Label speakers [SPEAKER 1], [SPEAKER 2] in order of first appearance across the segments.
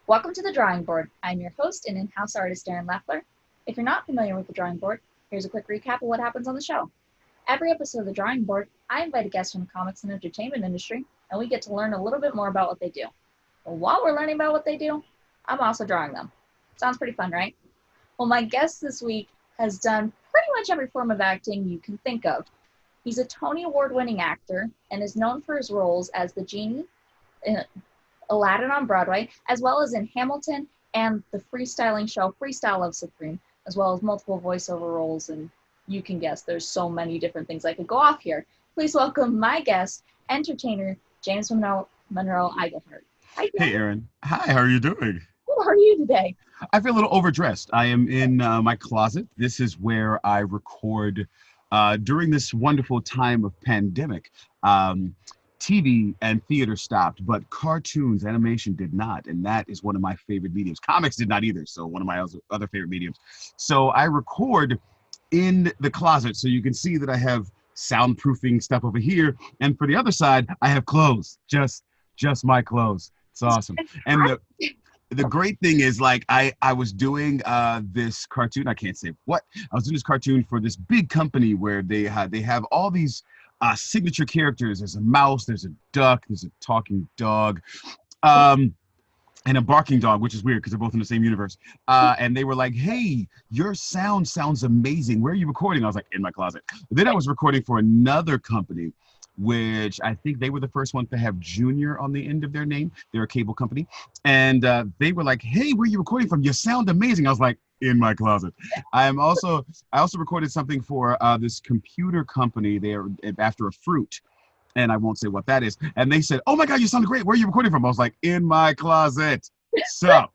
[SPEAKER 1] Welcome to the Drawing Board. I'm your host and in-house artist, Darren Leffler. If you're not familiar with the Drawing Board, here's a quick recap of what happens on the show. Every episode of the Drawing Board, I invite a guest from the comics and entertainment industry, and we get to learn a little bit more about what they do. But while we're learning about what they do, I'm also drawing them. Sounds pretty fun, right? Well, my guest this week has done pretty much every form of acting you can think of. He's a Tony Award-winning actor and is known for his roles as the genie in Aladdin on Broadway, as well as in Hamilton and the freestyling show Freestyle Love Supreme, as well as multiple voiceover roles. And you can guess there's so many different things I could go off here. Please welcome my guest, entertainer James Monroe Iglehart.
[SPEAKER 2] Hi, hey, Aaron. Hi, how are you doing?
[SPEAKER 1] How are you today?
[SPEAKER 2] I feel a little overdressed. I am in my closet. This is where I record during this wonderful time of pandemic. TV and theater stopped, but cartoons, animation did not, and that is one of my favorite mediums. Comics did not either, so one of my other favorite mediums. So I record in the closet, so you can see that I have soundproofing stuff over here, and for the other side, I have clothes, just my clothes. It's awesome. And the great thing is, like, I was doing this cartoon. I can't say what. I was doing this cartoon for this big company where they have all these signature characters. There's a mouse, there's a duck, there's a talking dog, and a barking dog, which is weird because they're both in the same universe. And they were like, "Hey, your sound sounds amazing. Where are you recording?" I was like, "In my closet." But then I was recording for another company, which I think they were the first one to have Junior on the end of their name. They're a cable company. And they were like, "Hey, where are you recording from? You sound amazing." I was like, "In my closet." I also recorded something for this computer company. They're after a fruit, and I won't say what that is. And they said, "Oh my God, you sound great. Where are you recording from?" I was like, "In my closet." So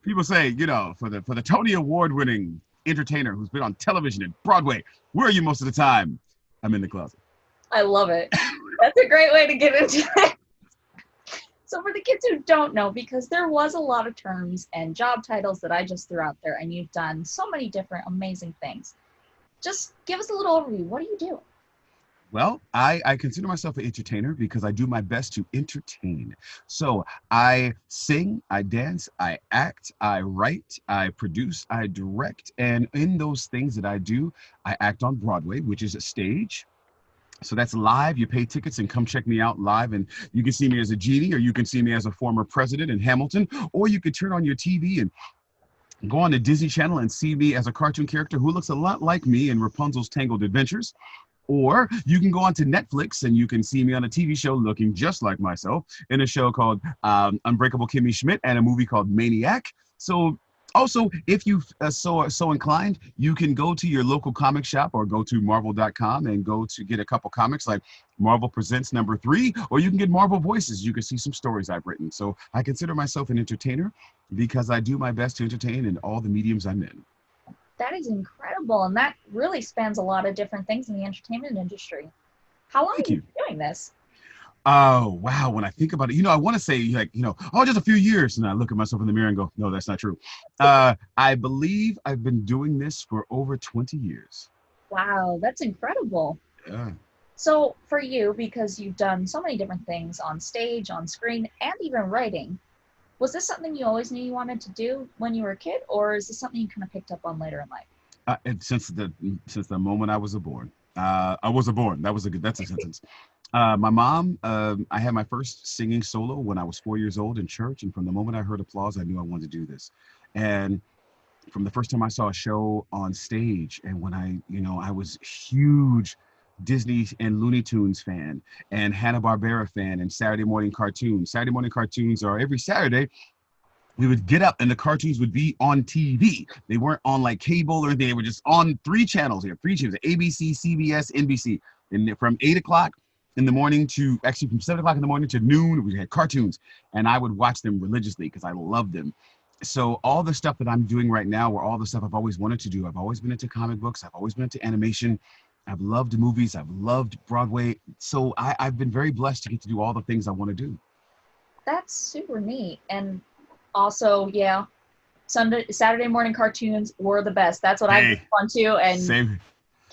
[SPEAKER 2] people say, you know, for the Tony Award-winning entertainer who's been on television and Broadway, where are you most of the time? I'm in the closet.
[SPEAKER 1] I love it. That's a great way to get into it. So for the kids who don't know, because there was a lot of terms and job titles that I just threw out there, and you've done so many different amazing things. Just give us a little overview. What do you do?
[SPEAKER 2] Well, I consider myself an entertainer because I do my best to entertain. So I sing, I dance, I act, I write, I produce, I direct. And in those things that I do, I act on Broadway, which is a stage. So that's live. You pay tickets and come check me out live, and you can see me as a genie, or you can see me as a former president in Hamilton, or you could turn on your TV and go on the Disney Channel and see me as a cartoon character who looks a lot like me in Rapunzel's Tangled Adventures. Or you can go on to Netflix and you can see me on a TV show looking just like myself in a show called Unbreakable Kimmy Schmidt and a movie called Maniac. So also, if you so inclined, you can go to your local comic shop or go to marvel.com and go to get a couple comics like Marvel Presents #3, or you can get Marvel Voices. You can see some stories I've written. So I consider myself an entertainer because I do my best to entertain in all the mediums I'm in.
[SPEAKER 1] That is incredible, and that really spans a lot of different things in the entertainment industry. How long have you been doing this?
[SPEAKER 2] Oh, wow. When I think about it, I want to say, like, oh, just a few years. And I look at myself in the mirror and go, no, that's not true. I believe I've been doing this for over 20 years.
[SPEAKER 1] Wow, that's incredible.
[SPEAKER 2] Yeah.
[SPEAKER 1] So for you, because you've done so many different things on stage, on screen, and even writing, was this something you always knew you wanted to do when you were a kid, or is this something you kind of picked up on later in life?
[SPEAKER 2] Since the moment I was born. I was born. That's a sentence. My mom, I had my first singing solo when I was 4 years old in church. And from the moment I heard applause, I knew I wanted to do this. And from the first time I saw a show on stage, and when I was huge Disney and Looney Tunes fan and Hanna-Barbera fan and Saturday morning cartoons. Saturday morning cartoons are every Saturday. We would get up and the cartoons would be on TV. They weren't on like cable or anything. They were just on three channels, ABC, CBS, NBC. And from 8 o'clock in the morning to actually from 7 o'clock in the morning to noon, we had cartoons, and I would watch them religiously because I loved them. So all the stuff that I'm doing right now, or all the stuff I've always wanted to do, I've always been into comic books. I've always been into animation. I've loved movies. I've loved Broadway. So I've been very blessed to get to do all the things I want to do.
[SPEAKER 1] That's super neat. And also, yeah, Saturday morning cartoons were the best. That's what I grew up on too, and
[SPEAKER 2] same.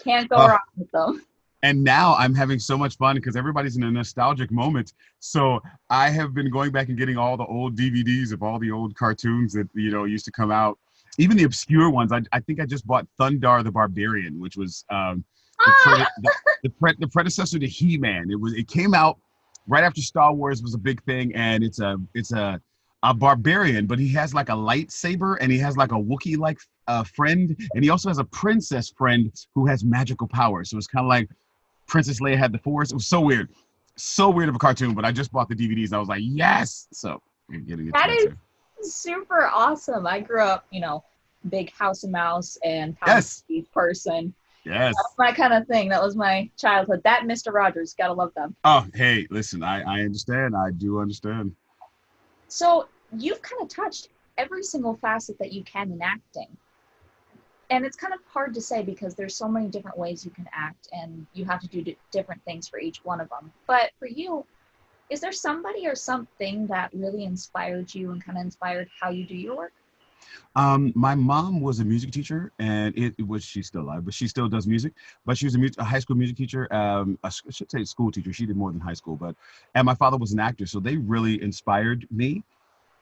[SPEAKER 1] can't go wrong with them.
[SPEAKER 2] And now I'm having so much fun because everybody's in a nostalgic moment. So I have been going back and getting all the old DVDs of all the old cartoons that used to come out, even the obscure ones. I think I just bought Thundar the Barbarian, which was the,
[SPEAKER 1] Ah!
[SPEAKER 2] prede- the predecessor to He-Man. It came out right after Star Wars was a big thing, and it's a barbarian, but he has like a lightsaber, and he has like a Wookiee like friend, and he also has a princess friend who has magical powers. So it's kind of like Princess Leia had the Force. It was so weird of a cartoon. But I just bought the DVDs, and I was like, yes. So you're getting a
[SPEAKER 1] That
[SPEAKER 2] chance
[SPEAKER 1] is
[SPEAKER 2] here.
[SPEAKER 1] super awesome. I grew up, big House of Mouse and Pound
[SPEAKER 2] Yes,
[SPEAKER 1] Beef person.
[SPEAKER 2] yes.
[SPEAKER 1] That's my kind of thing. That was my childhood. That and Mr. Rogers, gotta love them.
[SPEAKER 2] Oh, hey, listen, I understand. I do understand.
[SPEAKER 1] So you've kind of touched every single facet that you can in acting. And it's kind of hard to say because there's so many different ways you can act and you have to do different things for each one of them. But for you, is there somebody or something that really inspired you and kind of inspired how you do your work?
[SPEAKER 2] My mom was a music teacher, and it was she's still alive, but she still does music. But she was a high school music teacher. I should say school teacher. She did more than high school, and my father was an actor, so they really inspired me.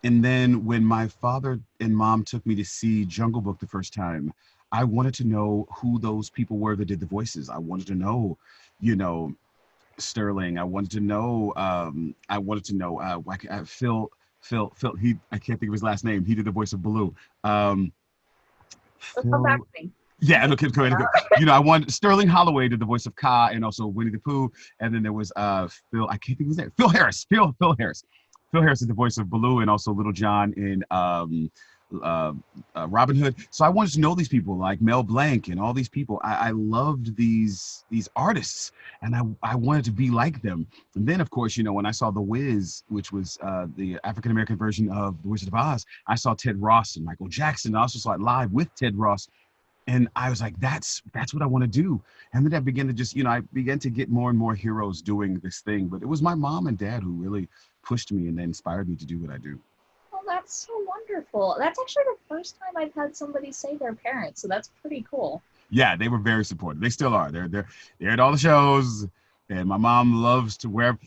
[SPEAKER 2] And then when my father and mom took me to see Jungle Book the first time, I wanted to know who those people were that did the voices. I wanted to know, you know, Sterling. I wanted to know Phil. I can't think of his last name. He did the voice of Baloo. Um,
[SPEAKER 1] So come back
[SPEAKER 2] Phil.
[SPEAKER 1] to me.
[SPEAKER 2] Yeah, look, go ahead. I wanted Sterling Holloway did the voice of Kaa and also Winnie the Pooh, and then there was Phil. I can't think of his name. Phil Harris. Phil Harris. Phil Harris is the voice of Baloo and also Little John in uh, Robin Hood. So I wanted to know these people like Mel Blanc and all these people. I loved these artists, and I wanted to be like them. And then, of course, when I saw The Wiz, which was the African American version of The Wizard of Oz, I saw Ted Ross and Michael Jackson. I also saw it live with Ted Ross, and I was like, that's what I want to do. And then I began to I began to get more and more heroes doing this thing. But it was my mom and dad who really pushed me and then inspired me to do what I do.
[SPEAKER 1] Oh, that's so wonderful. That's actually the first time I've had somebody say their parents, so that's pretty cool.
[SPEAKER 2] Yeah, they were very supportive. They still are. They're at all the shows, and my mom loves to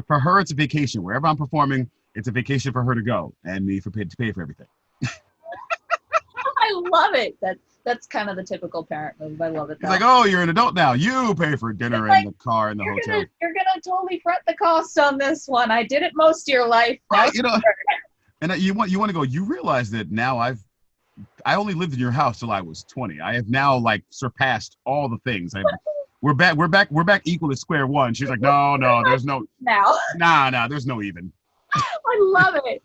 [SPEAKER 2] for her it's a vacation. Wherever I'm performing, it's a vacation for her to go, and me to pay for everything.
[SPEAKER 1] I love it. That's kind of the typical parent move. I love it
[SPEAKER 2] It's
[SPEAKER 1] though.
[SPEAKER 2] like, oh, you're an adult now. You pay for
[SPEAKER 1] It's
[SPEAKER 2] dinner
[SPEAKER 1] like
[SPEAKER 2] and the car and the hotel.
[SPEAKER 1] you're gonna totally front the cost on this one. I did it most of your life. Now
[SPEAKER 2] Right, and you want to go. You realize that now I only lived in your house till I was 20. I have now like surpassed all the things. We're back equal to square one. She's like, no, there's no,
[SPEAKER 1] now.
[SPEAKER 2] nah, there's no even.
[SPEAKER 1] I love it.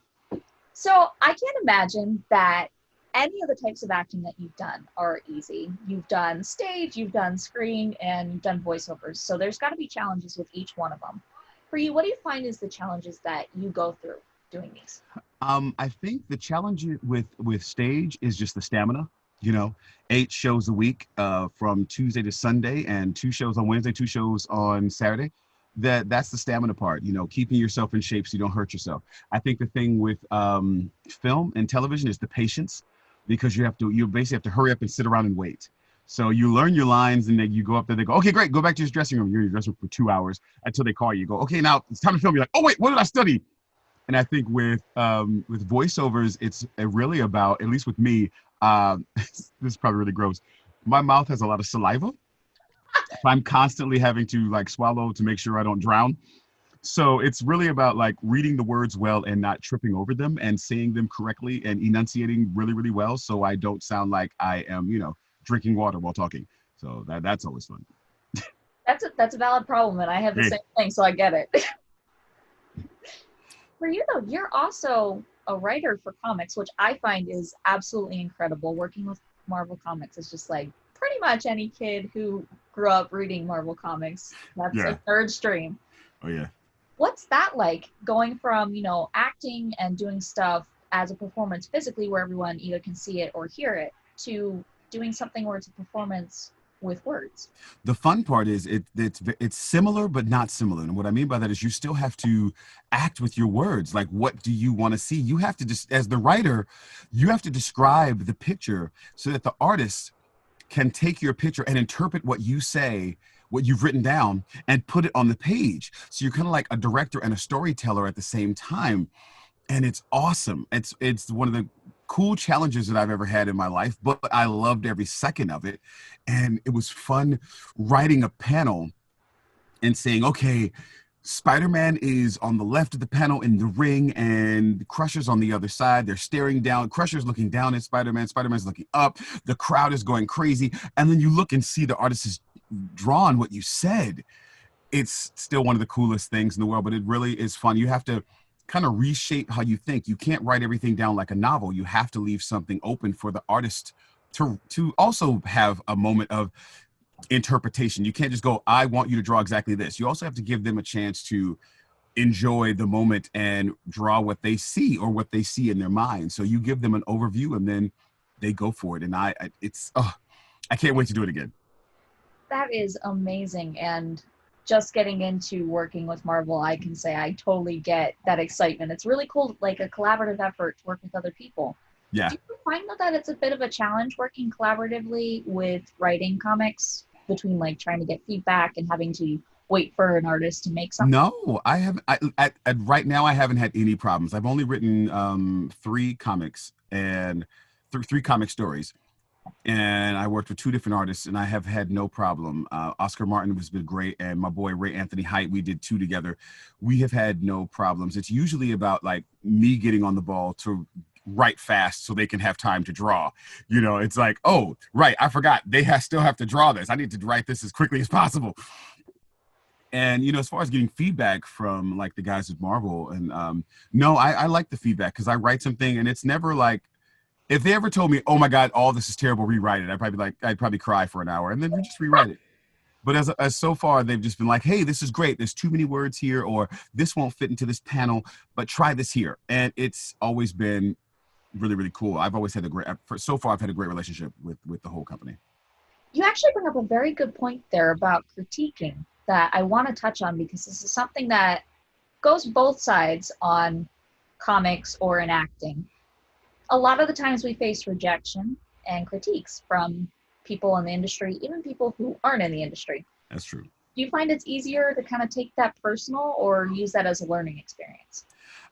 [SPEAKER 1] So I can't imagine that any of the types of acting that you've done are easy. You've done stage, you've done screen, and you've done voiceovers. So there's got to be challenges with each one of them. For you, what do you find is the challenges that you go through doing these?
[SPEAKER 2] I think the challenge with stage is just the stamina. 8 shows a week, from Tuesday to Sunday, and 2 shows on Wednesday, 2 shows on Saturday. That's the stamina part. Keeping yourself in shape so you don't hurt yourself. I think the thing with film and television is the patience, because you basically have to hurry up and sit around and wait. So you learn your lines, and then you go up there. They go, okay, great, go back to your dressing room. You're in your dressing room for 2 hours until they call you. You go, okay, now it's time to film. You're like, oh wait, what did I study? And I think with voiceovers, it's really about, at least with me, this is probably really gross. My mouth has a lot of saliva. So I'm constantly having to like swallow to make sure I don't drown. So it's really about like reading the words well and not tripping over them and saying them correctly and enunciating really, really well, so I don't sound like I am, drinking water while talking. So that's always fun.
[SPEAKER 1] That's a valid problem, and I have the
[SPEAKER 2] Hey.
[SPEAKER 1] same thing, so I get it. For you though, you're also a writer for comics, which I find is absolutely incredible. Working with Marvel Comics is just like pretty much any kid who grew up reading Marvel Comics. That's
[SPEAKER 2] Yeah.
[SPEAKER 1] a third stream.
[SPEAKER 2] Oh yeah.
[SPEAKER 1] What's that like, going from, acting and doing stuff as a performance physically where everyone either can see it or hear it, to doing something where it's a performance with words?
[SPEAKER 2] The fun part is it's similar but not similar. And what I mean by that is you still have to act with your words. Like, what do you want to see? You have to just, as the writer, you have to describe the picture so that the artist can take your picture and interpret what you say what you've written down and put it on the page. So you're kind of like a director and a storyteller at the same time. And it's awesome. It's one of the cool challenges that I've ever had in my life, but I loved every second of it. And it was fun writing a panel and saying, okay, Spider-Man is on the left of the panel in the ring, and Crusher's on the other side. They're staring down. Crusher's looking down at Spider-Man. Spider-Man's looking up. The crowd is going crazy. And then you look and see the artist has drawn what you said. It's still one of the coolest things in the world, but it really is fun. You have to kind of reshape how you think. You can't write everything down like a novel. You have to leave something open for the artist to also have a moment of interpretation. You can't just go, I want you to draw exactly this. You also have to give them a chance to enjoy the moment and draw what they see or what they see in their mind. So you give them an overview and then they go for it. And I can't wait to do it again.
[SPEAKER 1] That is amazing. And just getting into working with Marvel, I can say I totally get that excitement. It's really cool, like a collaborative effort to work with other people.
[SPEAKER 2] Yeah.
[SPEAKER 1] Do you find that it's a bit of a challenge working collaboratively with writing comics, between like trying to get feedback and having to wait for an artist to make something?
[SPEAKER 2] No, I haven't. Right now, I haven't had any problems. I've only written 3 comics and three comic stories, and I worked with 2 different artists, and I have had no problem. Oscar Martin has been great, and my boy Ray Anthony Height, we did 2 together. We have had no problems. It's usually about like me getting on the ball to write fast so they can have time to draw. You know, it's like, oh, right, I forgot. They still have to draw this. I need to write this as quickly as possible. And, you know, as far as getting feedback from like the guys at Marvel, and no, I like the feedback because I write something and it's never like, if they ever told me, oh my God, all this is terrible, rewrite it, I'd probably cry for an hour and then we just rewrite it. But as so far, they've just been like, hey, this is great. There's too many words here, or this won't fit into this panel, but try this here. And it's always been really, really cool. I've always had so far I've had a great relationship with the whole company.
[SPEAKER 1] You actually bring up a very good point there about critiquing that I want to touch on, because this is something that goes both sides on comics or in acting. A lot of the times we face rejection and critiques from people in the industry, even people who aren't in the industry.
[SPEAKER 2] That's true.
[SPEAKER 1] Do you find it's easier to kind of take that personal or use that as a learning experience?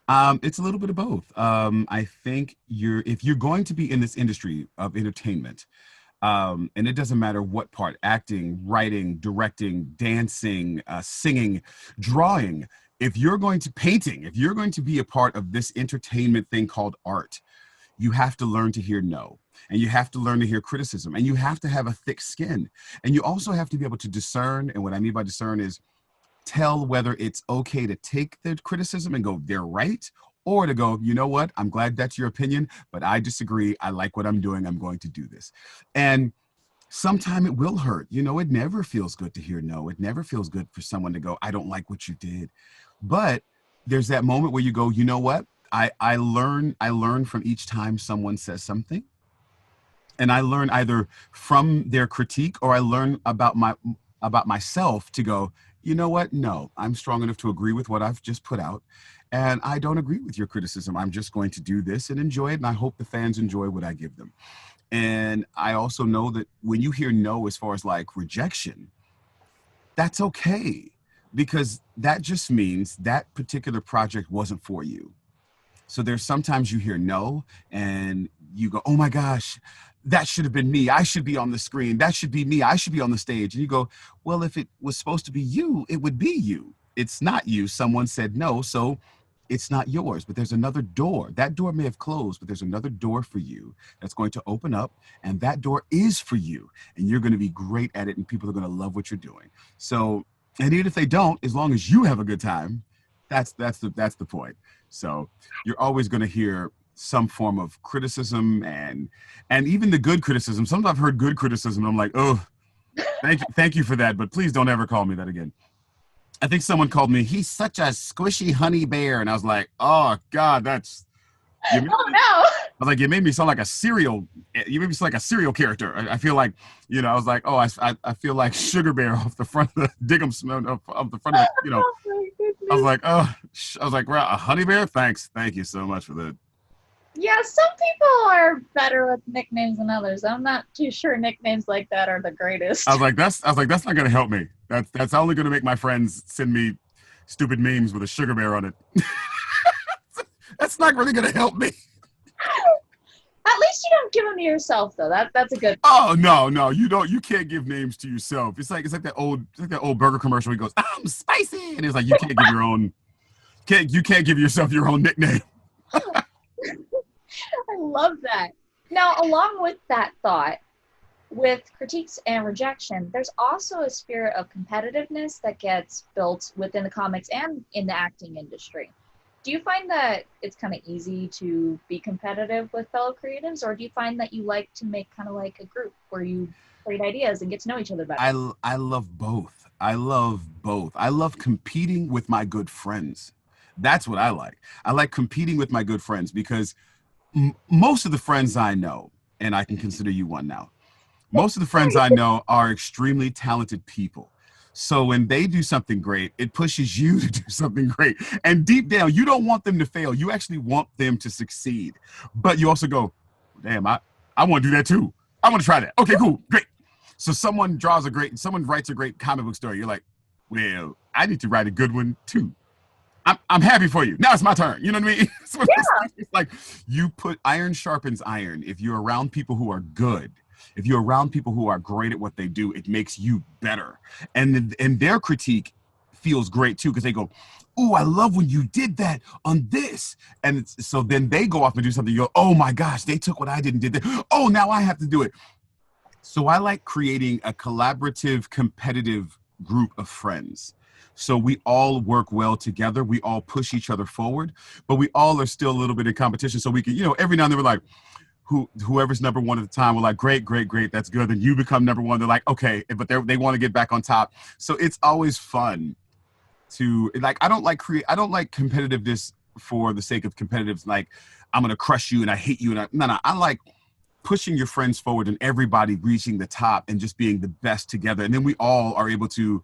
[SPEAKER 2] It's a little bit of both. I think if you're going to be in this industry of entertainment, and it doesn't matter what part, acting, writing, directing, dancing, singing, drawing, if you're going to be a part of this entertainment thing called art, you have to learn to hear no, and you have to learn to hear criticism, and you have to have a thick skin, and you also have to be able to discern. And what I mean by discern is tell whether it's okay to take the criticism and go, they're right, or to go, you know what, I'm glad that's your opinion, but I disagree. I like what I'm doing. I'm going to do this. And sometime it will hurt. You know, it never feels good to hear no. It never feels good for someone to go, I don't like what you did. But there's that moment where you go, you know what, I learn from each time someone says something. And I learn either from their critique, or I learn about myself to go, you know what? No, I'm strong enough to agree with what I've just put out. And I don't agree with your criticism. I'm just going to do this and enjoy it. And I hope the fans enjoy what I give them. And I also know that when you hear no, as far as like rejection, that's okay. Because that just means that particular project wasn't for you. So there's sometimes you hear no and you go, oh my gosh, that should have been me. I should be on the screen. That should be me. I should be on the stage. And you go, well, if it was supposed to be you, it would be you. It's not you. Someone said no, so it's not yours. But there's another door. That door may have closed, but there's another door for you that's going to open up, and that door is for you. And you're going to be great at it, and people are going to love what you're doing. So, and even if they don't, as long as you have a good time, that's the point. So you're always going to hear some form of criticism, and even the good criticism. Sometimes I've heard good criticism. I'm like, oh, thank you for that, but please don't ever call me that again. I think someone called me, he's such a squishy honey bear, and I was like, oh God, that's.
[SPEAKER 1] Oh no!
[SPEAKER 2] I was like, you made me sound like a serial. You made me sound like a serial character. I feel like, you know, I was like, oh, I feel like Sugar Bear off the front of the Diggum, off the front of the, you know. I was like, oh, well, a honey bear. Thank you so much for that.
[SPEAKER 1] Yeah, some people are better with nicknames than others. I'm not too sure nicknames like that are the greatest.
[SPEAKER 2] I was like, that's not gonna help me. That's only going to make my friends send me stupid memes with a sugar bear on it. That's not really going to help me.
[SPEAKER 1] At least you don't give them to yourself, though. That's a good.
[SPEAKER 2] Oh no, you don't. You can't give names to yourself. It's like that old burger commercial. He goes, "I'm spicy," and it's like you can't give your own. You can't give yourself your own nickname.
[SPEAKER 1] I love that. Now, along with that thought, with critiques and rejection, there's also a spirit of competitiveness that gets built within the comics and in the acting industry. Do you find that it's kind of easy to be competitive with fellow creatives, or do you find that you like to make kind of like a group where you trade ideas and get to know each other better?
[SPEAKER 2] I love both. I love both. I love competing with my good friends. That's what I like. I like competing with my good friends because most of the friends I know, and I can consider you one now, most of the friends I know are extremely talented people. So when they do something great, it pushes you to do something great. And deep down, you don't want them to fail. You actually want them to succeed. But you also go, damn, I want to do that too. I want to try that. Okay, cool, great. So someone writes a great comic book story. You're like, well, I need to write a good one too. I'm happy for you. Now it's my turn. You know what I mean? It's like you put iron sharpens iron. If you're around people who are good, if you're around people who are great at what they do, it makes you better. And their critique feels great too because they go, "Ooh, I love when you did that on this." And so then they go off and do something. You go, "Oh my gosh, they took what I did and did that. Oh, now I have to do it." So I like creating a collaborative, competitive group of friends. So we all work well together. We all push each other forward, but we all are still a little bit in competition. So we can, every now and then we're like, whoever's number one at the time, we're like, great, that's good. Then you become number one. They're like, okay, but they want to get back on top. So it's always fun to like. I don't like competitiveness for the sake of competitive. Like I'm gonna crush you and I hate you and no. I like pushing your friends forward and everybody reaching the top and just being the best together. And then we all are able to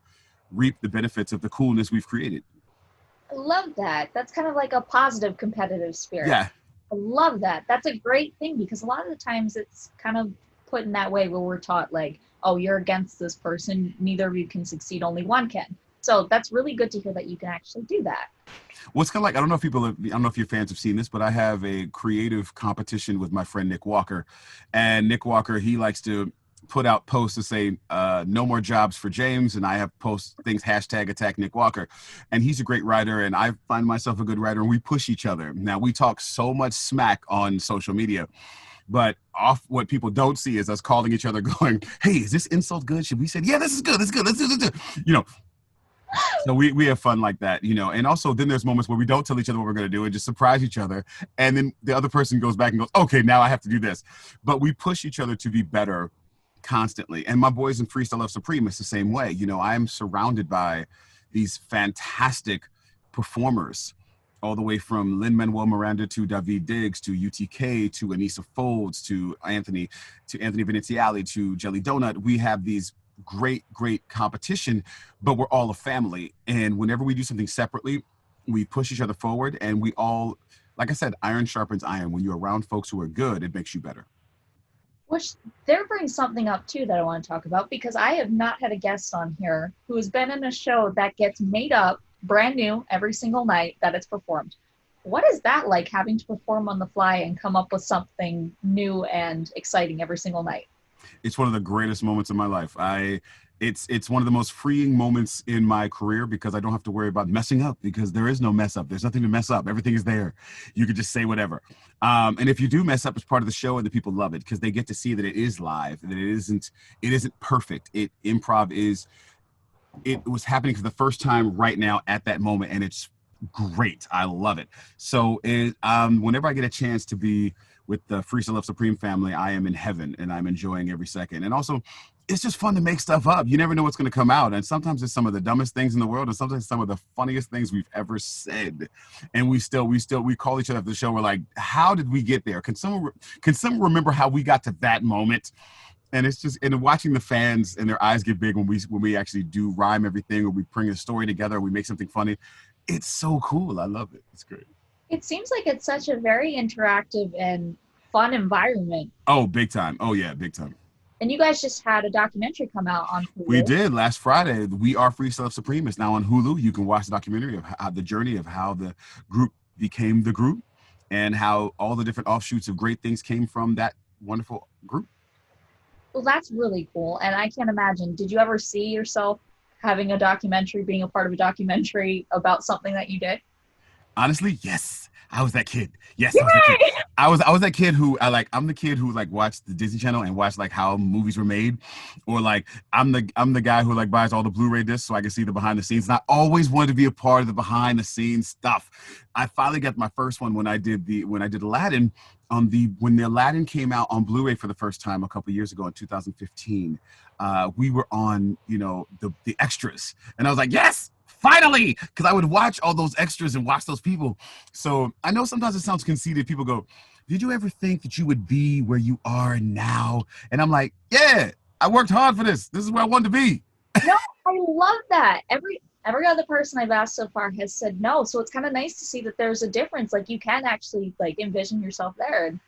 [SPEAKER 2] reap the benefits of the coolness we've created.
[SPEAKER 1] I love that. That's kind of like a positive competitive spirit.
[SPEAKER 2] Yeah.
[SPEAKER 1] I love that. That's a great thing because a lot of the times it's kind of put in that way where we're taught like, oh, you're against this person. Neither of you can succeed. Only one can. So that's really good to hear that you can actually do that.
[SPEAKER 2] Well, it's kind of like, I don't know if your fans have seen this, but I have a creative competition with my friend Nick Walker. And Nick Walker, he likes to put out posts to say no more jobs for James, and I have post things #attack Nick Walker, and he's a great writer and I find myself a good writer and we push each other. Now we talk so much smack on social media, but what people don't see is us calling each other going, hey, is this insult good? Should we say, yeah, this is good, let's do this. So we have fun like that, and also then there's moments where we don't tell each other what we're going to do and just surprise each other, and then the other person goes back and goes, okay, now I have to do this. But we push each other to be better constantly. And my boys in Freestyle Love Supreme, it's the same way. I'm surrounded by these fantastic performers, all the way from Lin-Manuel Miranda to David Diggs to UTK to Anissa Folds to Anthony Veneziali to Jelly Donut. We have these great competition, but we're all a family. And whenever we do something separately, we push each other forward, and we all, like I said, iron sharpens iron. When you're around folks who are good, it makes you better.
[SPEAKER 1] Which there brings something up too that I want to talk about, because I have not had a guest on here who has been in a show that gets made up brand new every single night that it's performed. What is that like, having to perform on the fly and come up with something new and exciting every single night?
[SPEAKER 2] It's one of the greatest moments of my life. It's one of the most freeing moments in my career because I don't have to worry about messing up, because there is no mess up. There's nothing to mess up. Everything is there. You could just say whatever. And if you do mess up, it's part of the show, and the people love it because they get to see that it is live, that it isn't perfect. Improv was happening for the first time right now at that moment, and it's great. I love it. So whenever I get a chance to be with the Freestyle Love Supreme family, I am in heaven and I'm enjoying every second. And also, it's just fun to make stuff up. You never know what's going to come out. And sometimes it's some of the dumbest things in the world, and sometimes some of the funniest things we've ever said. And we call each other after the show. We're like, how did we get there? Can someone remember how we got to that moment? And it's just, and watching the fans and their eyes get big when we actually do rhyme everything, or we bring a story together, or we make something funny. It's so cool. I love it. It's great.
[SPEAKER 1] It seems like it's such a very interactive and fun environment.
[SPEAKER 2] Oh, big time. Oh yeah, big time.
[SPEAKER 1] And you guys just had a documentary come out on
[SPEAKER 2] We
[SPEAKER 1] Hulu.
[SPEAKER 2] did last Friday. We Are Free Celeb Supreme is now on Hulu. You can watch the documentary of how, the journey of how the group became the group and how all the different offshoots of great things came from that wonderful group.
[SPEAKER 1] Well, that's really cool. And I can't imagine, did you ever see yourself having a documentary, being a part of a documentary about something that you did?
[SPEAKER 2] Honestly, yes. I was that kid. Yes, I was that kid.
[SPEAKER 1] Yay!
[SPEAKER 2] I was that kid who I'm the kid who like watched the Disney Channel and watched like how movies were made, or like I'm the guy who like buys all the Blu-ray discs so I can see the behind the scenes. And I always wanted to be a part of the behind the scenes stuff. I finally got my first one when I did Aladdin on the when the Aladdin came out on Blu-ray for the first time a couple years ago in 2015. We were on the extras, and I was like, yes, finally, because I would watch all those extras and watch those people. So I know sometimes it sounds conceited. People go, did you ever think that you would be where you are now? And I'm like, yeah, I worked hard for this. This is where I wanted to be.
[SPEAKER 1] No, I love that. Every other person I've asked so far has said no. So it's kind of nice to see that there's a difference. Like you can actually like envision yourself there. And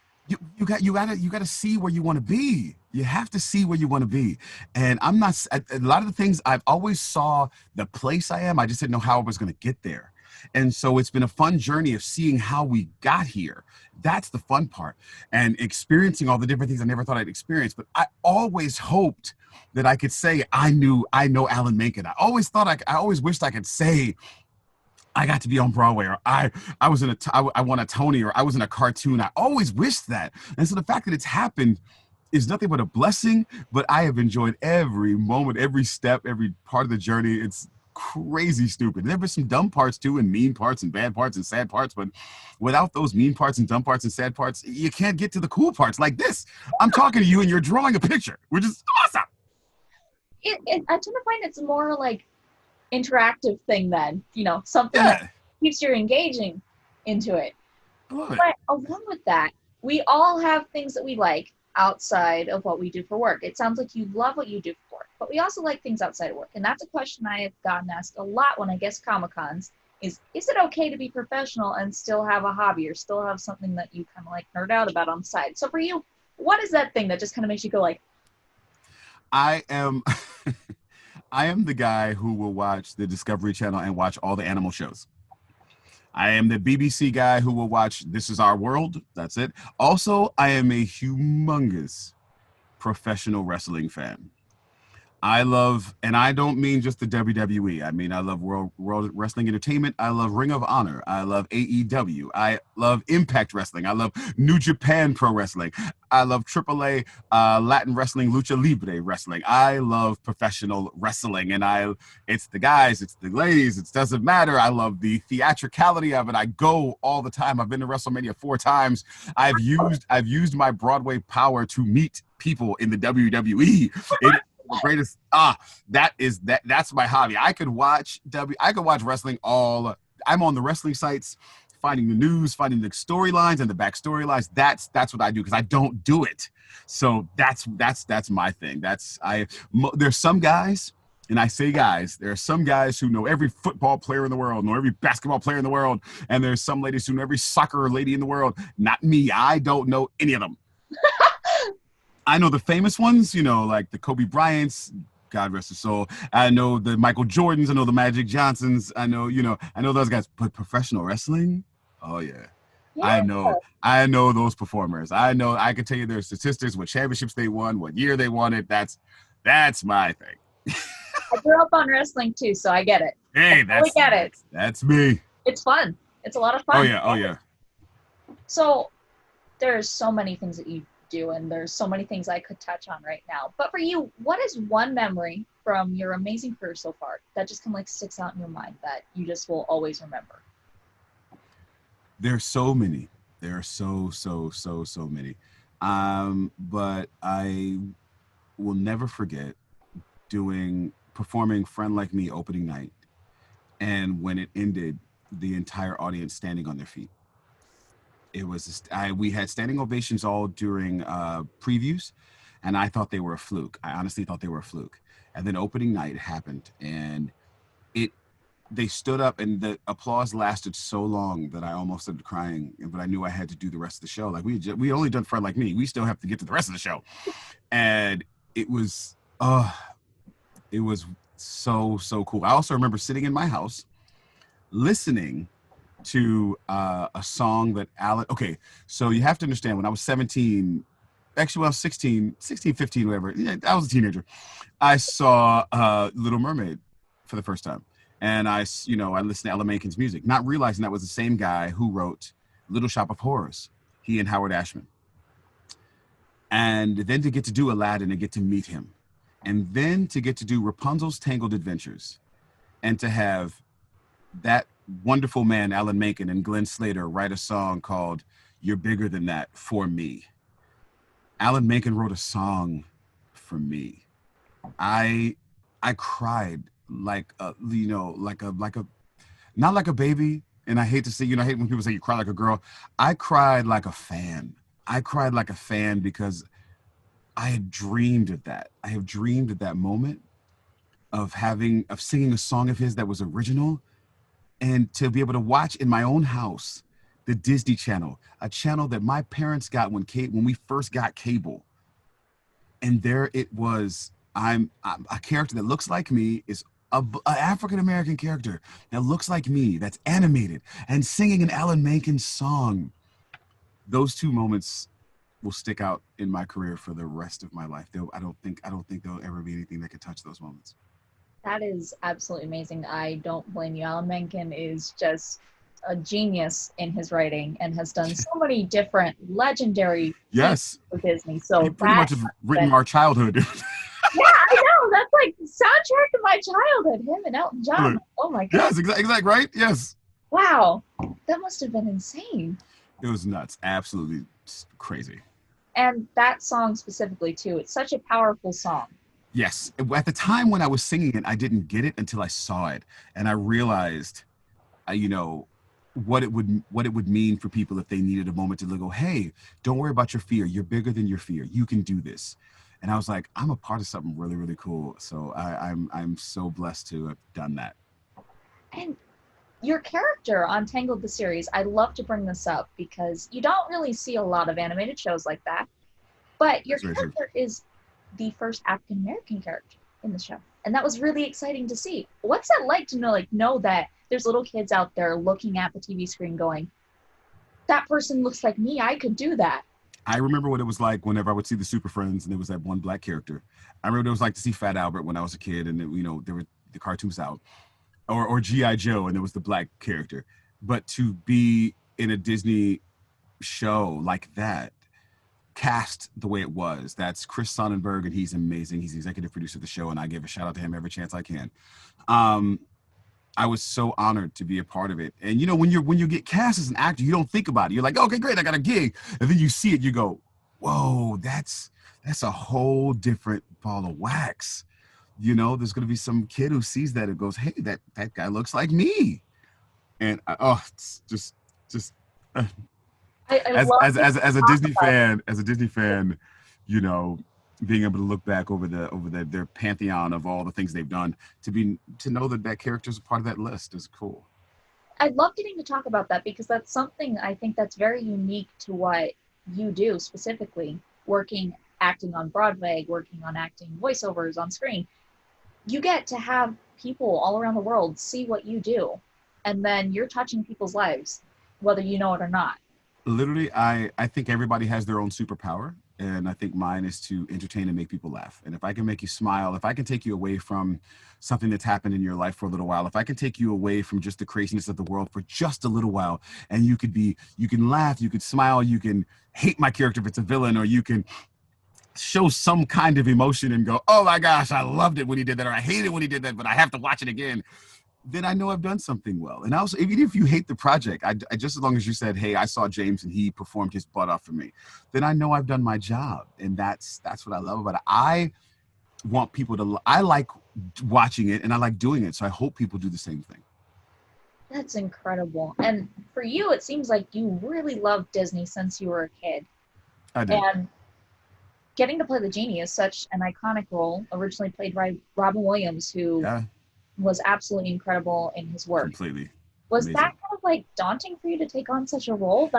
[SPEAKER 2] You gotta see where you want to be. You have to see where you want to be. And I'm not a lot of the things I've always saw the place I am. I just didn't know how I was going to get there. And so it's been a fun journey of seeing how we got here. That's the fun part, and experiencing all the different things I never thought I'd experience. But I always hoped that I could say I know Alan Menken. I always wished I could say I got to be on Broadway, or I was in I won a Tony, or I was in a cartoon. I always wished that. And so the fact that it's happened is nothing but a blessing. But I have enjoyed every moment, every step, every part of the journey. It's crazy stupid. There have been some dumb parts too, and mean parts, and bad parts, and sad parts. But without those mean parts, and dumb parts, and sad parts, you can't get to the cool parts like this. I'm talking to you, and you're drawing a picture, which is awesome.
[SPEAKER 1] I tend to find it's more like interactive thing then, something that
[SPEAKER 2] Yeah,
[SPEAKER 1] keeps you engaging into it.
[SPEAKER 2] I love it.
[SPEAKER 1] But along with that, we all have things that we like outside of what we do for work. It sounds like you love what you do for work, but we also like things outside of work. And that's a question I have gotten asked a lot when I guess Comic Cons is it okay to be professional and still have a hobby or still have something that you kind of like nerd out about on the side? So for you, what is that thing that just kind of makes you go like,
[SPEAKER 2] I am I am the guy who will watch the Discovery Channel and watch all the animal shows. I am the BBC guy who will watch This Is Our World. That's it. Also, I am a humongous professional wrestling fan. I love, and I don't mean just the WWE. I mean, I love World Wrestling Entertainment. I love Ring of Honor. I love AEW. I love Impact Wrestling. I love New Japan Pro Wrestling. I love AAA Latin Wrestling, Lucha Libre Wrestling. I love professional wrestling, and it's the guys, it's the ladies. It doesn't matter. I love the theatricality of it. I go all the time. I've been to WrestleMania 4 times. I've used my Broadway power to meet people in the WWE. The greatest that's my hobby. I could watch wrestling all. I'm on the wrestling sites, finding the news, finding the storylines and the back storylines. That's what I do because I don't do it. So that's my thing. There's some guys, and I say guys, there are some guys who know every football player in the world, know every basketball player in the world, and there's some ladies who know every soccer lady in the world. Not me. I don't know any of them. I know the famous ones, like the Kobe Bryants, God rest his soul. I know the Michael Jordans. I know the Magic Johnsons. I know those guys. But professional wrestling, oh yeah, I
[SPEAKER 1] yeah,
[SPEAKER 2] know, I know those performers. I can tell you their statistics, what championships they won, what year they won it. That's my thing.
[SPEAKER 1] I grew up on wrestling too, so I get it.
[SPEAKER 2] Hey,
[SPEAKER 1] I totally get it.
[SPEAKER 2] that's me.
[SPEAKER 1] It's fun. It's a lot of
[SPEAKER 2] Oh
[SPEAKER 1] fun.
[SPEAKER 2] yeah, oh yeah.
[SPEAKER 1] So there's so many things that you do, and there's so many things I could touch on right now. But for you, what is one memory from your amazing career so far that just kind of like sticks out in your mind that you just will always remember?
[SPEAKER 2] There's so many. There are so many. But I will never forget performing Friend Like Me opening night, and when it ended, the entire audience standing on their feet. It was we had standing ovations all during previews, and I thought they were a fluke. I honestly thought they were a fluke. And then opening night happened, and it they stood up, and the applause lasted so long that I almost started crying. But I knew I had to do the rest of the show. Like we only done Friend Like Me. We still have to get to the rest of the show, and it was uh it was so cool. I also remember sitting in my house listening to a song that Alan. Okay, so you have to understand, when I was 17, actually when I was 16, 15, whatever, yeah, I was a teenager, I saw Little Mermaid for the first time. And I listened to Alan Menken's music, not realizing that was the same guy who wrote Little Shop of Horrors, he and Howard Ashman. And then to get to do Aladdin and get to meet him. And then to get to do Rapunzel's Tangled Adventures. And to have that wonderful man, Alan Menken, and Glenn Slater write a song called You're Bigger Than That for me. Alan Menken wrote a song for me. I cried like a not like a baby. And I hate to say, I hate when people say you cry like a girl. I cried like a fan. I cried like a fan because I had dreamed of that. I have dreamed of that moment of singing a song of his that was original, and to be able to watch in my own house the Disney Channel, a channel that my parents got when we first got cable. And there it was. I'm a character that looks like me, is an African-American character that looks like me, that's animated and singing an Alan Menken song. Those two moments will stick out in my career for the rest of my life. I don't think there'll ever be anything that can touch those moments.
[SPEAKER 1] That is absolutely amazing. I don't blame you. Alan Menken is just a genius in his writing and has done so many different legendary
[SPEAKER 2] yes
[SPEAKER 1] things for Disney. So
[SPEAKER 2] he pretty much has written our childhood.
[SPEAKER 1] Yeah, I know. That's like soundtrack of my childhood. Him and Elton John.
[SPEAKER 2] Right.
[SPEAKER 1] Oh my god.
[SPEAKER 2] Yes, exactly. Right. Yes.
[SPEAKER 1] Wow, that must have been insane.
[SPEAKER 2] It was nuts. Absolutely crazy.
[SPEAKER 1] And that song specifically too. It's such a powerful song.
[SPEAKER 2] Yes. At the time when I was singing it, I didn't get it until I saw it, and I realized, what it would mean for people if they needed a moment to go, hey, don't worry about your fear. You're bigger than your fear. You can do this. And I was like, I'm a part of something really, really cool. So I'm so blessed to have done that.
[SPEAKER 1] And your character on Tangled the series, I love to bring this up because you don't really see a lot of animated shows like that. But your character is the first African American character in the show. And that was really exciting to see. What's that like to know that there's little kids out there looking at the TV screen going, that person looks like me, I could do that.
[SPEAKER 2] I remember what it was like whenever I would see the Super Friends and there was that one black character. I remember what it was like to see Fat Albert when I was a kid, and there were the cartoons out, or G.I. Joe, and there was the black character. But to be in a Disney show like that, cast the way it was, that's Chris Sonnenberg, and he's amazing. He's the executive producer of the show, and I give a shout out to him every chance I can. I was so honored to be a part of it. And when you get cast as an actor, you don't think about it. You're like, okay, great, I got a gig. And then you see it, you go, whoa, that's a whole different ball of wax. There's gonna be some kid who sees that and goes, hey, that guy looks like me. And it's just as a Disney fan, being able to look back over their pantheon of all the things they've done, to know that character is a part of that list is cool.
[SPEAKER 1] I love getting to talk about that because that's something I think that's very unique to what you do specifically, acting on Broadway, working on acting voiceovers on screen. You get to have people all around the world see what you do, and then you're touching people's lives, whether you know it or not.
[SPEAKER 2] Literally, I think everybody has their own superpower. And I think mine is to entertain and make people laugh. And if I can make you smile, if I can take you away from something that's happened in your life for a little while, if I can take you away from just the craziness of the world for just a little while, and you can laugh, you can smile, you can hate my character if it's a villain, or you can show some kind of emotion and go, oh my gosh, I loved it when he did that, or I hated when he did that, but I have to watch it again. Then I know I've done something well. And also, even if you hate the project, I just as long as you said, hey, I saw James and he performed his butt off for me, then I know I've done my job. And that's what I love about it. I want people I like watching it and I like doing it. So I hope people do the same thing.
[SPEAKER 1] That's incredible. And for you, it seems like you really loved Disney since you were a kid.
[SPEAKER 2] I did.
[SPEAKER 1] And getting to play the genie is such an iconic role, originally played by Robin Williams, who was absolutely incredible in his work.
[SPEAKER 2] Completely.
[SPEAKER 1] Was amazing. That kind of like daunting for you to take on such a role?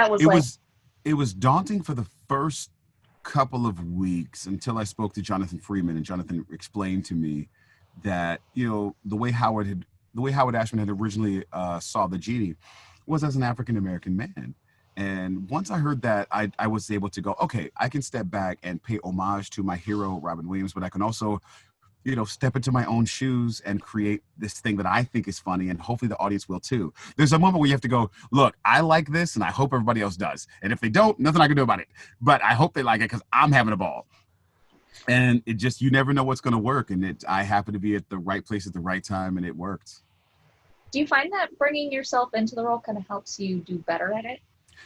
[SPEAKER 1] It was
[SPEAKER 2] daunting for the first couple of weeks until I spoke to Jonathan Freeman, and Jonathan explained to me that, the way Howard Ashman had originally saw the genie was as an African American man. And once I heard that, I was able to go, okay, I can step back and pay homage to my hero, Robin Williams, but I can also, step into my own shoes and create this thing that I think is funny, and hopefully the audience will too. There's a moment where you have to go, look, I like this, and I hope everybody else does. And if they don't, nothing I can do about it. But I hope they like it because I'm having a ball. And it just, you never know what's going to work. And I happen to be at the right place at the right time, and it worked.
[SPEAKER 1] Do you find that bringing yourself into the role kind of helps you do better at it?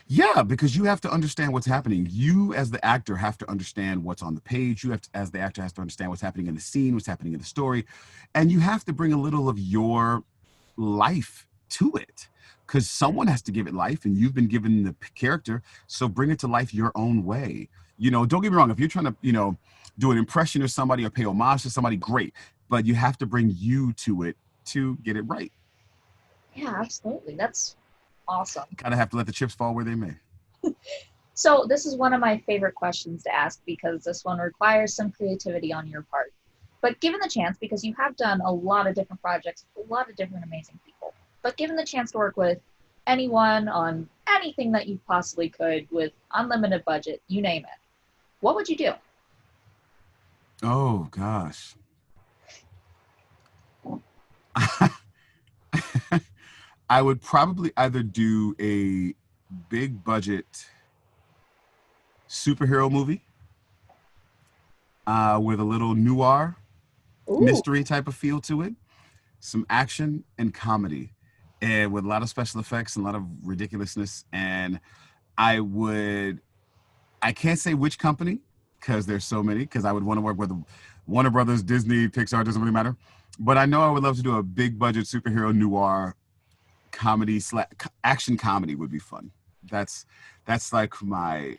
[SPEAKER 2] Yeah, because you have to understand what's happening. You, as the actor, have to understand what's on the page. You have to, as the actor, has to understand what's happening in the scene, what's happening in the story, and you have to bring a little of your life to it. Because someone has to give it life, and you've been given the character, so bring it to life your own way. Don't get me wrong. If you're trying to, do an impression of somebody or pay homage to somebody, great. But you have to bring you to it to get it right.
[SPEAKER 1] Yeah, absolutely. That's awesome.
[SPEAKER 2] Kind of have to let the chips fall where they may.
[SPEAKER 1] So this is one of my favorite questions to ask because this one requires some creativity on your part. But given the chance, because you have done a lot of different projects with a lot of different amazing people, but given the chance to work with anyone on anything that you possibly could with unlimited budget, you name it, what would you do?
[SPEAKER 2] Oh, gosh. I would probably either do a big budget superhero movie with a little noir mystery type of feel to it, some action and comedy, and with a lot of special effects and a lot of ridiculousness. And I can't say which company because there's so many, because I would want to work with Warner Brothers, Disney, Pixar, doesn't really matter. But I know I would love to do a big budget superhero noir comedy action comedy would be fun. That's like my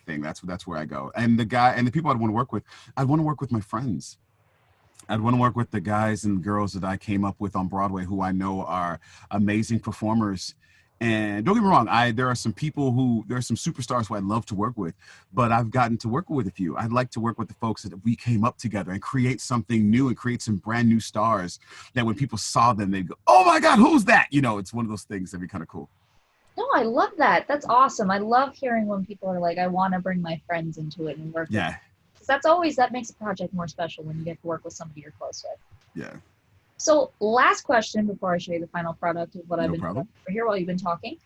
[SPEAKER 2] thing. That's where I go. And the people I'd want to work with, I'd want to work with my friends. I'd want to work with the guys and girls that I came up with on Broadway, who I know are amazing performers. And don't get me wrong, there are some superstars who I'd love to work with, but I've gotten to work with a few. I'd like to work with the folks that we came up together and create something new and create some brand new stars that when people saw them, they'd go, oh my God, who's that? It's one of those things that'd be kind of cool.
[SPEAKER 1] No, I love that. That's awesome. I love hearing when people are like, I want to bring my friends into it and work with them. Because that makes a project more special when you get to work with somebody you're close with.
[SPEAKER 2] Yeah.
[SPEAKER 1] So last question before I show you the final product of what I've been doing over here while you've been talking.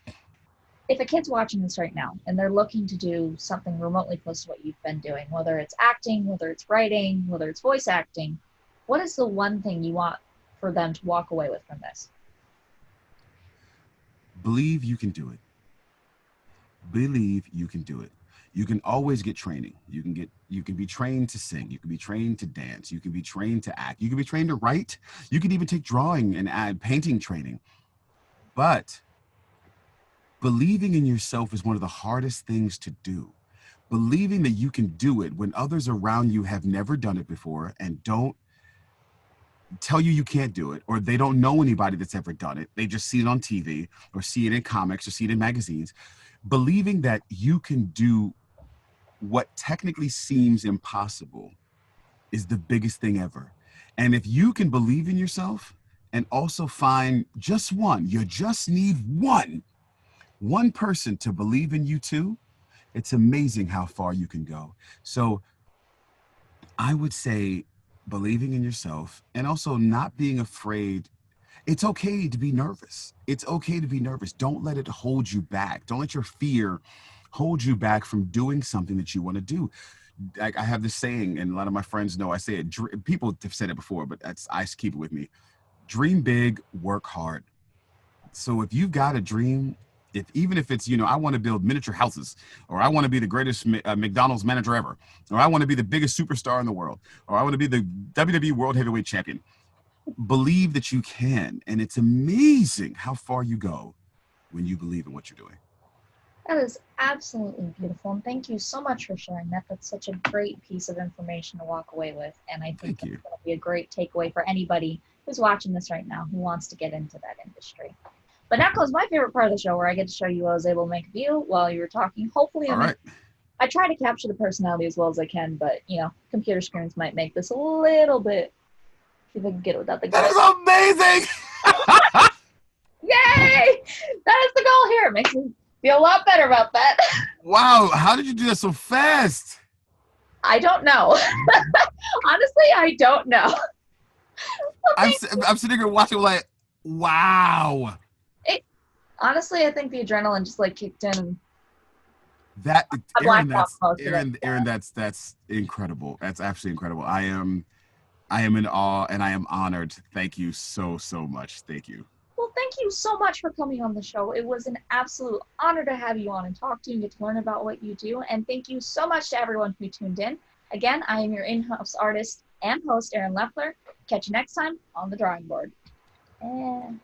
[SPEAKER 1] If a kid's watching this right now and they're looking to do something remotely close to what you've been doing, whether it's acting, whether it's writing, whether it's voice acting, what is the one thing you want for them to walk away with from this?
[SPEAKER 2] Believe you can do it. Believe you can do it. You can always get training. You can be trained to sing. You can be trained to dance. You can be trained to act. You can be trained to write. You can even take drawing and painting training. But believing in yourself is one of the hardest things to do. Believing that you can do it when others around you have never done it before and don't tell you can't do it, or they don't know anybody that's ever done it. They just see it on TV or see it in comics or see it in magazines. Believing that you can do what technically seems impossible is the biggest thing ever. And if you can believe in yourself and also find just one, you just need one person to believe in you too, it's amazing how far you can go. So I would say believing in yourself and also not being afraid. It's okay to be nervous. It's okay to be nervous. Don't let it hold you back. Don't let your fear hold you back from doing something that you want to do. I have this saying, and a lot of my friends know I say it. People have said it before, but I keep it with me. Dream big, work hard. So if you've got a dream, even if it's, I want to build miniature houses, or I want to be the greatest McDonald's manager ever, or I want to be the biggest superstar in the world, or I want to be the WWE World Heavyweight Champion, believe that you can. And it's amazing how far you go when you believe in what you're doing.
[SPEAKER 1] That is absolutely beautiful. And thank you so much for sharing that. That's such a great piece of information to walk away with. And I think that's going to be a great takeaway for anybody who's watching this right now who wants to get into that industry. But now comes my favorite part of the show, where I get to show you what I was able to make of you while you were talking. Hopefully,
[SPEAKER 2] all right.
[SPEAKER 1] I try to capture the personality as well as I can, but computer screens might make this a little bit. See if I can get it without the
[SPEAKER 2] That
[SPEAKER 1] ghost.
[SPEAKER 2] is amazing.
[SPEAKER 1] Yay! That is the goal here. It makes me feel a lot better about that.
[SPEAKER 2] Wow, how did you do that so fast?
[SPEAKER 1] I don't know. Honestly, I don't know.
[SPEAKER 2] I'm sitting here watching like, wow.
[SPEAKER 1] Honestly, I think the adrenaline just like kicked in and
[SPEAKER 2] That
[SPEAKER 1] I
[SPEAKER 2] Aaron,
[SPEAKER 1] blacked out most of it.
[SPEAKER 2] Aaron, that's incredible. That's absolutely incredible. I am in awe and I am honored. Thank you so much. Thank you.
[SPEAKER 1] Well, thank you so much for coming on the show. It was an absolute honor to have you on and talk to you and get to learn about what you do. And thank you so much to everyone who tuned in. Again, I am your in-house artist and host, Aaron Leffler. Catch you next time on the drawing board. And